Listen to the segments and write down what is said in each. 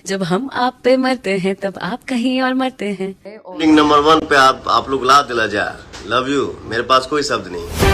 जब हम आप पे मरते हैं तब आप कहीं और मरते हैं। नंबर 1 पे आप लोग ला दिला जा। लव यू, मेरे पास कोई शब्द नहीं।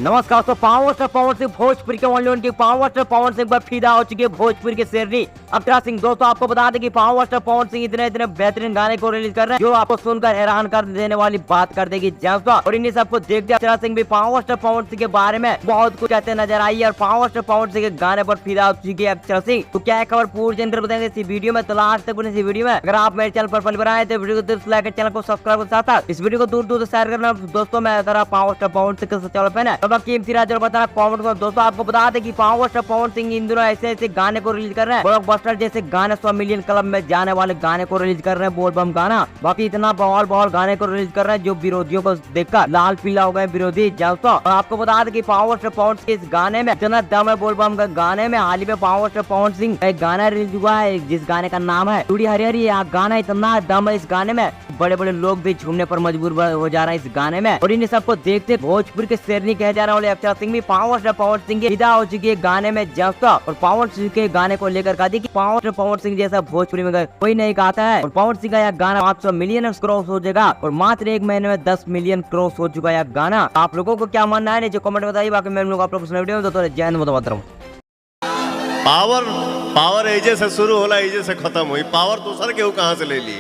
नमस्कार। तो पावर स्टार पवन सिंह भोजपुर के वन की पावर स्टार पवन सिंह पर फिदा हो चुकी है भोजपुर के शेरनी अक्षरा सिंह। दोस्तों आपको बता दें कि पावर स्टार पवन सिंह इतने बेहतरीन गाने को रिलीज कर रहे हैं जो आपको सुनकर हैरान कर देने वाली बात कर देगी। और इन्हीं सबको देखते अक्षरा सिंह भी पावर स्टार पवन सिंह के बारे में बहुत कुछ कहते नजर आई है और पावर स्टार पवन सिंह के गाने पर फिदा हो चुकी है अक्षरा सिंह। तो क्या खबर पूरी जानकर बताएंगे इसी वीडियो में। तो लास्ट तक इसी वीडियो में अगर आप मेरे चैनल पर पहली बार आए तो वीडियो को दिल से लाइक चैनल को सब्सक्राइब के साथ इस वीडियो को दूर दूर शेयर करना। दोस्तों मैं पावर स्टार पवन सिंह के चैनल पर है कमेंट को। दोस्तों आपको बता दें कि पावर स्टार पवन सिंह इन दिनों ऐसे गाने को रिलीज कर रहे हैं ब्लॉकबस्टर जैसे गाने 100 मिलियन क्लब में जाने वाले गाने को रिलीज कर रहे हैं बोल बम गाना। बाकी इतना बवाल गाने को रिलीज कर रहे हैं जो विरोधियों को देखकर लाल पीला हो गए विरोधी। दोस्तों और आपको बता दें कि पावर स्टार पवन सिंह इस गाने में इतना दम है बोल बम का गाने में। हाल ही में पावर स्टार पवन सिंह एक गाना रिलीज हुआ है जिस गाने का नाम है चूड़ी हरी हरी। गाना इतना दम है इस गाने में बड़े बड़े लोग भी झूमने पर मजबूर हो जा रहे हैं इस गाने में। और इन सबको देखते भोजपुर के शेरनी कहे जाने वाले अक्षरा सिंह भी पावर स्टार पवन सिंह की विदा हो चुकी है गाने में। जस्ता और पवन सिंह के गाने को लेकर कहा कि पावर स्टार पवन सिंह जैसा भोजपुरी में कोई नहीं गाता है। और पवन सिंह का यह गाना 500 मिलियन क्रॉस हो जाएगा और मात्र एक महीने में 10 मिलियन क्रॉस हो चुका है यह गाना। आप लोगों को क्या मानना है जो कमेंट बताइए। बाकी मैं लोग आप लोग वीडियो में जय हिंद बताता हूँ। पावर एजे से शुरू होला एजे से खत्म हुई। पावर दूसर केहू कहाँ से ले ली।